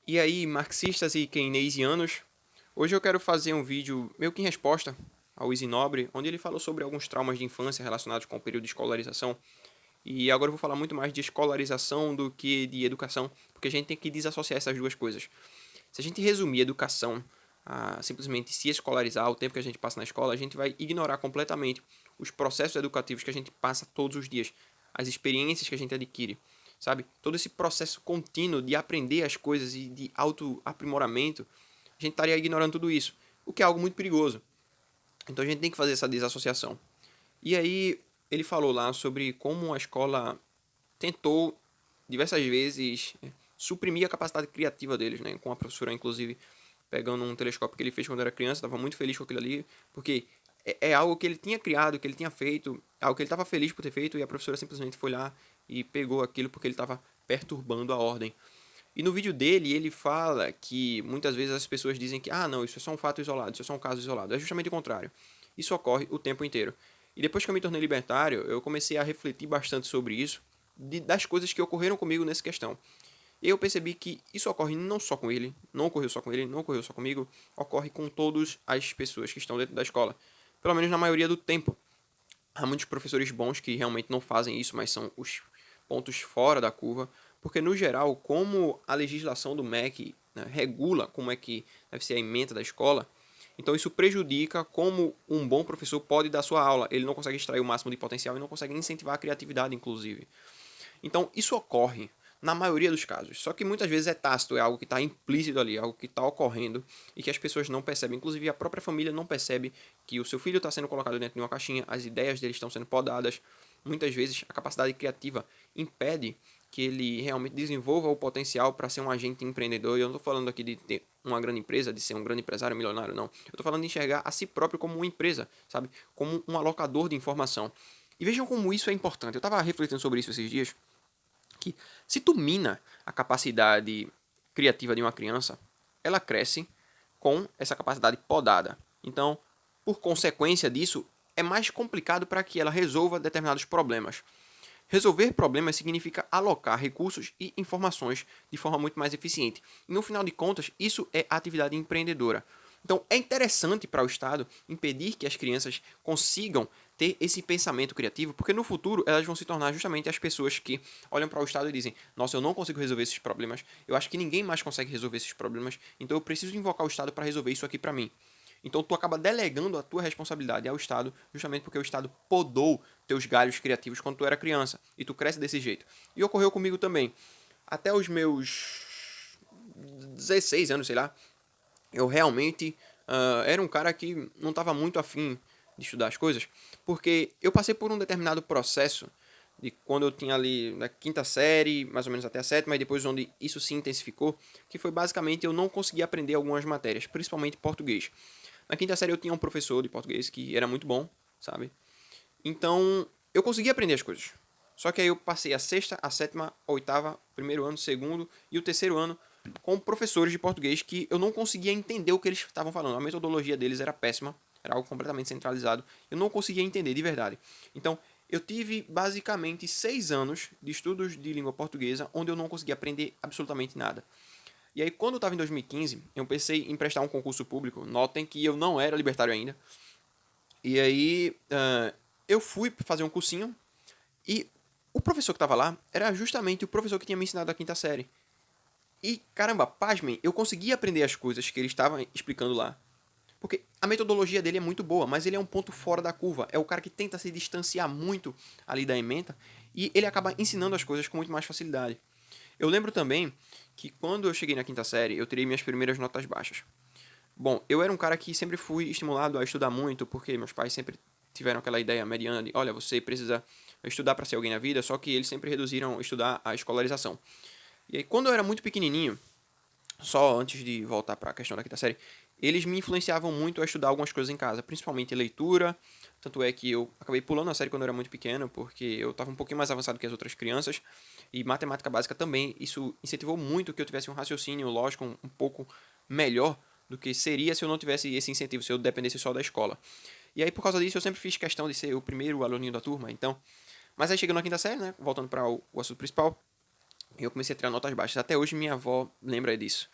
E aí, marxistas e keynesianos, hoje eu quero fazer um vídeo meio que em resposta ao Easy Nobre, onde ele falou sobre alguns traumas de infância relacionados com o período de escolarização. E agora eu vou falar muito mais de escolarização do que de educação, porque a gente tem que desassociar essas duas coisas. Se a gente resumir educação a simplesmente se escolarizar, o tempo que a gente passa na escola, a gente vai ignorar completamente os processos educativos que a gente passa todos os dias, as experiências que a gente adquire, sabe? Todo esse processo contínuo de aprender as coisas e de auto-aprimoramento, a gente estaria ignorando tudo isso, o que é algo muito perigoso. Então a gente tem que fazer essa desassociação. E aí ele falou lá sobre como a escola tentou diversas vezes suprimir a capacidade criativa deles, né? Com a professora, inclusive, pegando um telescópio que ele fez quando era criança, estava muito feliz com aquilo ali, porque é algo que ele tinha criado, que ele tinha feito, algo que ele estava feliz por ter feito, e a professora simplesmente foi lá e pegou aquilo porque ele estava perturbando a ordem. E no vídeo dele, ele fala que muitas vezes as pessoas dizem que, ah, não, isso é só um fato isolado, isso é só um caso isolado. É justamente o contrário. Isso ocorre o tempo inteiro. E depois que eu me tornei libertário, eu comecei a refletir bastante sobre isso, das coisas que ocorreram comigo nessa questão. E eu percebi que isso ocorre não só com ele, não ocorreu só com ele, não ocorreu só comigo, ocorre com todas as pessoas que estão dentro da escola. Pelo menos na maioria do tempo. Há muitos professores bons que realmente não fazem isso, mas são os pontos fora da curva, porque no geral, como a legislação do MEC, né, regula como é que deve ser a ementa da escola, então isso prejudica como um bom professor pode dar sua aula. Ele não consegue extrair o máximo de potencial e não consegue incentivar a criatividade, inclusive. Então isso ocorre na maioria dos casos. Só que muitas vezes é tácito, é algo que está implícito ali, algo que está ocorrendo e que as pessoas não percebem. Inclusive a própria família não percebe que o seu filho está sendo colocado dentro de uma caixinha, as ideias dele estão sendo podadas. Muitas vezes a capacidade criativa impede que ele realmente desenvolva o potencial para ser um agente empreendedor. E eu não estou falando aqui de ter uma grande empresa, de ser um grande empresário milionário, não. Eu estou falando de enxergar a si próprio como uma empresa, sabe? Como um alocador de informação. E vejam como isso é importante. Eu estava refletindo sobre isso esses dias, que se tu mina a capacidade criativa de uma criança, ela cresce com essa capacidade podada. Então, por consequência disso, é mais complicado para que ela resolva determinados problemas. Resolver problemas significa alocar recursos e informações de forma muito mais eficiente. E no final de contas, isso é atividade empreendedora. Então, é interessante para o Estado impedir que as crianças consigam ter esse pensamento criativo, porque no futuro elas vão se tornar justamente as pessoas que olham para o Estado e dizem: nossa, eu não consigo resolver esses problemas, eu acho que ninguém mais consegue resolver esses problemas, então eu preciso invocar o Estado para resolver isso aqui para mim. Então tu acaba delegando a tua responsabilidade ao Estado, justamente porque o Estado podou teus galhos criativos quando tu era criança, e tu cresce desse jeito. E ocorreu comigo também. Até os meus 16 anos, sei lá, eu realmente era um cara que não estava muito afim de estudar as coisas, porque eu passei por um determinado processo de quando eu tinha ali na quinta série, mais ou menos até a sétima, e depois onde isso se intensificou, que foi basicamente eu não conseguia aprender algumas matérias, principalmente português. Na quinta série eu tinha um professor de português que era muito bom, sabe? Então eu conseguia aprender as coisas. Só que aí eu passei a sexta, a sétima, a oitava, primeiro ano, segundo e o terceiro ano com professores de português que eu não conseguia entender o que eles estavam falando. A metodologia deles era péssima, era algo completamente centralizado. Eu não conseguia entender de verdade. Então, eu tive basicamente 6 anos de estudos de língua portuguesa onde eu não conseguia aprender absolutamente nada. E aí, quando eu estava em 2015, eu pensei em prestar um concurso público. Notem que eu não era libertário ainda. E aí, eu fui fazer um cursinho e o professor que estava lá era justamente o professor que tinha me ensinado a quinta série. E, caramba, pasmem, eu consegui aprender as coisas que ele estava explicando lá. Porque a metodologia dele é muito boa, mas ele é um ponto fora da curva. É o cara que tenta se distanciar muito ali da ementa e ele acaba ensinando as coisas com muito mais facilidade. Eu lembro também que quando eu cheguei na quinta série, eu tirei minhas primeiras notas baixas. Bom, eu era um cara que sempre fui estimulado a estudar muito, porque meus pais sempre tiveram aquela ideia mediana de, olha, você precisa estudar para ser alguém na vida, só que eles sempre reduziram estudar a escolarização. E aí, quando eu era muito pequenininho, só antes de voltar para a questão da quinta série, eles me influenciavam muito a estudar algumas coisas em casa, principalmente leitura. Tanto é que eu acabei pulando a série quando eu era muito pequeno, porque eu estava um pouquinho mais avançado que as outras crianças. E matemática básica também, isso incentivou muito que eu tivesse um raciocínio lógico um pouco melhor do que seria se eu não tivesse esse incentivo, se eu dependesse só da escola. E aí, por causa disso, eu sempre fiz questão de ser o primeiro aluninho da turma, então. Mas aí chegando na quinta série, né, voltando para o assunto principal, E eu comecei a tirar notas baixas. Até hoje minha avó lembra disso.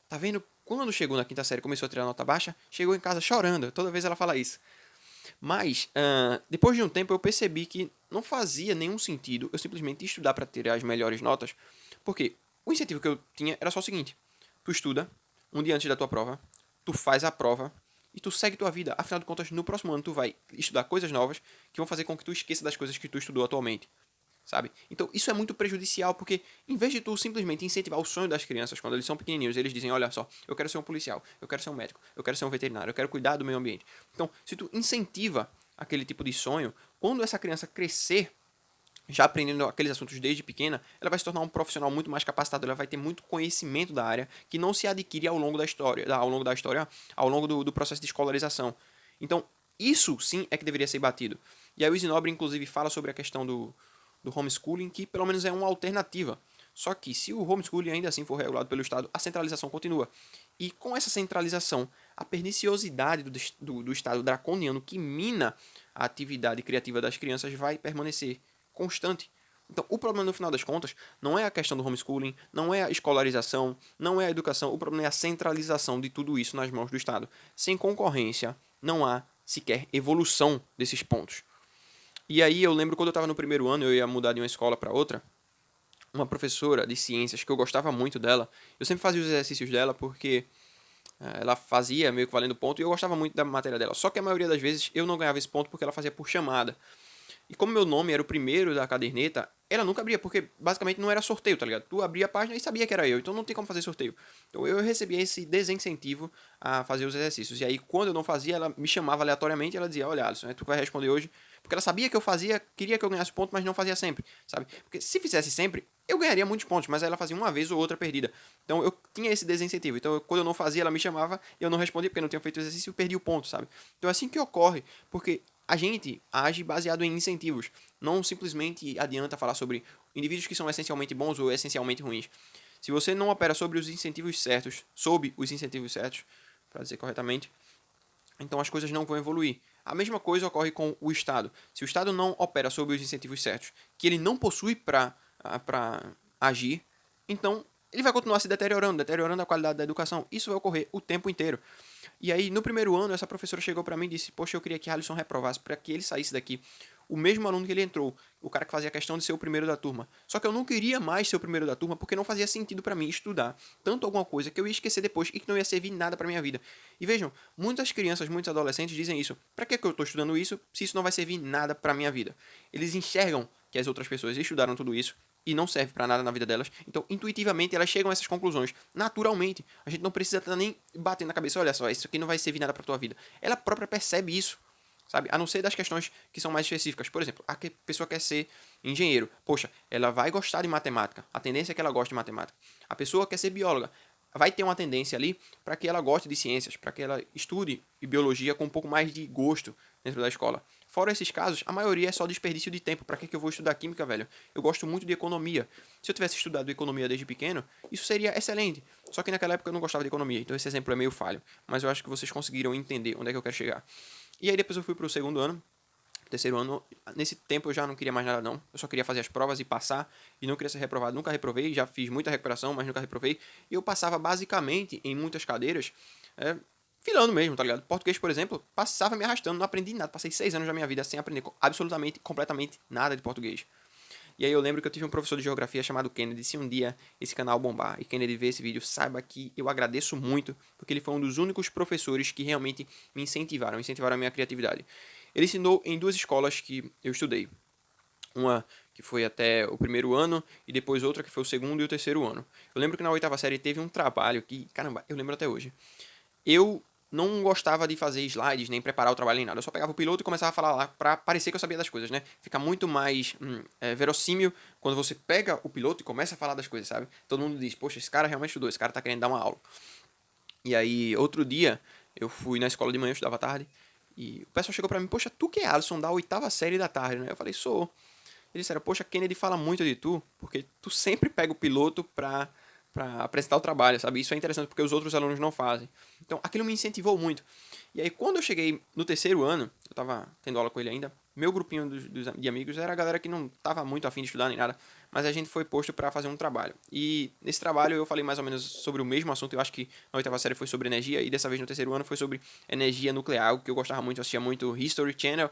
Tá vendo? Quando chegou na quinta série e começou a tirar nota baixa, chegou em casa chorando. Toda vez ela fala isso. Mas, depois de um tempo, eu percebi que não fazia nenhum sentido eu simplesmente estudar para ter as melhores notas, porque o incentivo que eu tinha era só o seguinte: tu estuda um dia antes da tua prova, tu faz a prova e tu segue tua vida. Afinal de contas, no próximo ano tu vai estudar coisas novas que vão fazer com que tu esqueça das coisas que tu estudou atualmente, sabe? Então isso é muito prejudicial, porque em vez de tu simplesmente incentivar o sonho das crianças quando eles são pequenininhos, eles dizem, olha só, eu quero ser um policial, eu quero ser um médico, eu quero ser um veterinário, eu quero cuidar do meio ambiente. Então, se tu incentiva aquele tipo de sonho, quando essa criança crescer, já aprendendo aqueles assuntos desde pequena, ela vai se tornar um profissional muito mais capacitado, ela vai ter muito conhecimento da área que não se adquire ao longo do processo de escolarização. Então, isso sim é que deveria ser batido. E aí o Zinobre, inclusive, fala sobre a questão do homeschooling, que pelo menos é uma alternativa. Só que se o homeschooling ainda assim for regulado pelo Estado, a centralização continua. E com essa centralização, a perniciosidade do Estado draconiano que mina a atividade criativa das crianças vai permanecer constante. Então, o problema no final das contas não é a questão do homeschooling, não é a escolarização, não é a educação, o problema é a centralização de tudo isso nas mãos do Estado. Sem concorrência, não há sequer evolução desses pontos. E aí eu lembro quando eu estava no primeiro ano, eu ia mudar de uma escola para outra, uma professora de ciências que eu gostava muito dela, eu sempre fazia os exercícios dela porque ela fazia meio que valendo ponto e eu gostava muito da matéria dela. Só que a maioria das vezes eu não ganhava esse ponto porque ela fazia por chamada. E como meu nome era o primeiro da caderneta, ela nunca abria, porque basicamente não era sorteio, tá ligado? Tu abria a página e sabia que era eu, então não tem como fazer sorteio. Então eu recebia esse desincentivo a fazer os exercícios. E aí, quando eu não fazia, ela me chamava aleatoriamente e ela dizia, olha, Alisson, tu vai responder hoje. Porque ela sabia que eu fazia, queria que eu ganhasse ponto, mas não fazia sempre, sabe? Porque se fizesse sempre, eu ganharia muitos pontos, mas aí ela fazia uma vez ou outra perdida. Então eu tinha esse desincentivo. Então quando eu não fazia, ela me chamava e eu não respondia porque eu não tinha feito o exercício e eu perdi o ponto, sabe? Então é assim que ocorre, porque a gente age baseado em incentivos. Não simplesmente adianta falar sobre indivíduos que são essencialmente bons ou essencialmente ruins. Se você não opera sobre os incentivos certos, sob os incentivos certos, para dizer corretamente, então as coisas não vão evoluir. A mesma coisa ocorre com o Estado. Se o Estado não opera sob os incentivos certos, que ele não possui para agir, então ele vai continuar se deteriorando a qualidade da educação. Isso vai ocorrer o tempo inteiro. E aí, no primeiro ano, essa professora chegou para mim e disse: poxa, eu queria que Alisson reprovasse para que ele saísse daqui. O mesmo aluno que ele entrou, o cara que fazia questão de ser o primeiro da turma. Só que eu não queria mais ser o primeiro da turma porque não fazia sentido para mim estudar tanto alguma coisa que eu ia esquecer depois e que não ia servir nada para minha vida. E vejam, muitas crianças, muitos adolescentes dizem isso: para que eu estou estudando isso se isso não vai servir nada para minha vida? Eles enxergam que as outras pessoas estudaram tudo isso e não serve para nada na vida delas. Então, intuitivamente, elas chegam a essas conclusões. Naturalmente. A gente não precisa nem bater na cabeça, olha só, isso aqui não vai servir nada para tua vida. Ela própria percebe isso, sabe? A não ser das questões que são mais específicas. Por exemplo, a pessoa quer ser engenheiro. Poxa, ela vai gostar de matemática. A tendência é que ela goste de matemática. A pessoa quer ser bióloga. Vai ter uma tendência ali para que ela goste de ciências, para que ela estude biologia com um pouco mais de gosto dentro da escola. Fora esses casos, a maioria é só desperdício de tempo. Para que eu vou estudar química, velho? Eu gosto muito de economia. Se eu tivesse estudado economia desde pequeno, isso seria excelente. Só que naquela época eu não gostava de economia, então esse exemplo é meio falho. Mas eu acho que vocês conseguiram entender onde é que eu quero chegar. E aí depois eu fui pro segundo ano, terceiro ano. Nesse tempo eu já não queria mais nada não. Eu só queria fazer as provas e passar. E não queria ser reprovado. Nunca reprovei. Já fiz muita recuperação, mas nunca reprovei. E eu passava basicamente em muitas cadeiras filando mesmo, tá ligado? Português, por exemplo, passava me arrastando. Não aprendi nada. Passei 6 anos da minha vida sem aprender absolutamente, completamente nada de português. E aí eu lembro que eu tive um professor de geografia chamado Kennedy. Se um dia esse canal bombar e Kennedy ver esse vídeo, saiba que eu agradeço muito, porque ele foi um dos únicos professores que realmente me incentivaram a minha criatividade. Ele ensinou em duas escolas que eu estudei. Uma que foi até o primeiro ano e depois outra que foi o segundo e o terceiro ano. Eu lembro que na oitava série teve um trabalho que, caramba, eu lembro até hoje. Eu não gostava de fazer slides, nem preparar o trabalho, nem nada. Eu só pegava o piloto e começava a falar lá pra parecer que eu sabia das coisas, né? Fica muito mais verossímil quando você pega o piloto e começa a falar das coisas, sabe? Todo mundo diz, poxa, esse cara realmente estudou, esse cara tá querendo dar uma aula. E aí, outro dia, eu fui na escola de manhã, eu estudava tarde, e o pessoal chegou pra mim, poxa, tu que é Alisson da oitava série da tarde, né? Eu falei, sou. Eles disseram, poxa, Kennedy fala muito de tu, porque tu sempre pega o piloto pra apresentar o trabalho, sabe? Isso é interessante porque os outros alunos não fazem. Então, aquilo me incentivou muito. E aí, quando eu cheguei no terceiro ano, eu tava tendo aula com ele ainda, meu grupinho de amigos era a galera que não tava muito afim de estudar nem nada, mas a gente foi posto para fazer um trabalho. E nesse trabalho eu falei mais ou menos sobre o mesmo assunto, eu acho que na oitava série foi sobre energia, e dessa vez no terceiro ano foi sobre energia nuclear, algo que eu gostava muito, eu assistia muito History Channel,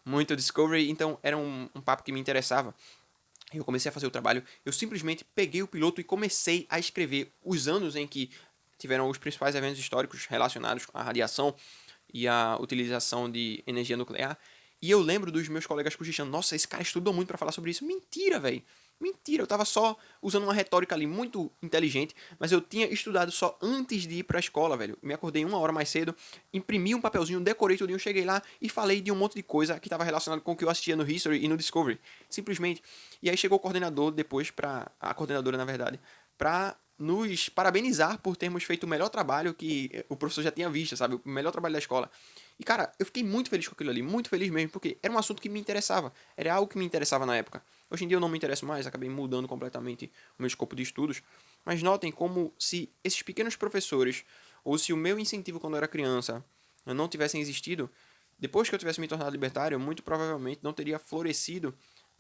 muito Discovery, então era um papo que me interessava. Eu comecei a fazer o trabalho, eu simplesmente peguei o piloto e comecei a escrever os anos em que tiveram os principais eventos históricos relacionados à radiação e à utilização de energia nuclear. E eu lembro dos meus colegas cochichando, nossa, esse cara estudou muito para falar sobre isso. Mentira, velho. Mentira, eu tava só usando uma retórica ali muito inteligente, mas eu tinha estudado só antes de ir pra escola, velho. Me acordei 1 hora mais cedo, imprimi um papelzinho, decorei tudinho, cheguei lá e falei de um monte de coisa que tava relacionado com o que eu assistia no History e no Discovery. Simplesmente. E aí chegou o coordenador depois a coordenadora, na verdade, pra nos parabenizar por termos feito o melhor trabalho que o professor já tinha visto, sabe? O melhor trabalho da escola. E, cara, eu fiquei muito feliz com aquilo ali, muito feliz mesmo, porque era um assunto que me interessava, era algo que me interessava na época. Hoje em dia eu não me interesso mais, acabei mudando completamente o meu escopo de estudos, mas notem como se esses pequenos professores, ou se o meu incentivo quando eu era criança não tivessem existido, depois que eu tivesse me tornado libertário, muito provavelmente não teria florescido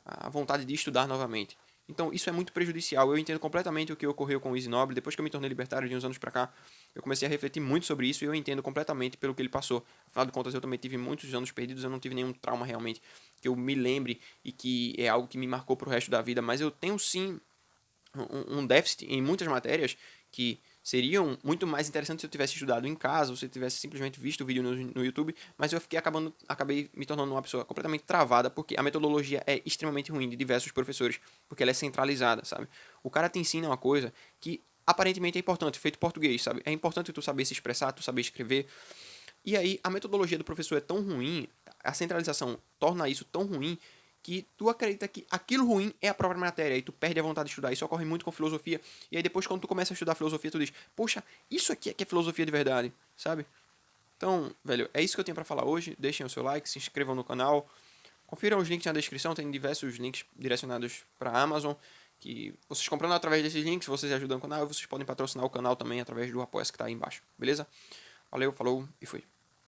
a vontade de estudar novamente. Então isso é muito prejudicial. Eu entendo completamente o que ocorreu com o Easy Nobre. Depois que eu me tornei libertário de uns anos pra cá, eu comecei a refletir muito sobre isso e eu entendo completamente pelo que ele passou. Afinal de contas, eu também tive muitos anos perdidos, eu não tive nenhum trauma realmente que eu me lembre e que é algo que me marcou pro resto da vida, mas eu tenho sim um déficit em muitas matérias que seriam muito mais interessantes se eu tivesse estudado em casa ou se eu tivesse simplesmente visto o vídeo no YouTube, mas eu acabei me tornando uma pessoa completamente travada porque a metodologia é extremamente ruim de diversos professores, porque ela é centralizada, sabe? O cara te ensina uma coisa que aparentemente é importante, feito português, sabe? É importante tu saber se expressar, tu saber escrever. E aí a metodologia do professor é tão ruim, a centralização torna isso tão ruim que tu acredita que aquilo ruim é a própria matéria e tu perde a vontade de estudar. Isso ocorre muito com filosofia. E aí depois quando tu começa a estudar filosofia, tu diz, poxa, isso aqui é que é filosofia de verdade, sabe? Então, velho, é isso que eu tenho pra falar hoje. Deixem o seu like, se inscrevam no canal. Confiram os links na descrição, tem diversos links direcionados pra Amazon. Que vocês comprando através desses links, vocês ajudam o canal e vocês podem patrocinar o canal também através do apoia que tá aí embaixo. Beleza? Valeu, falou e fui.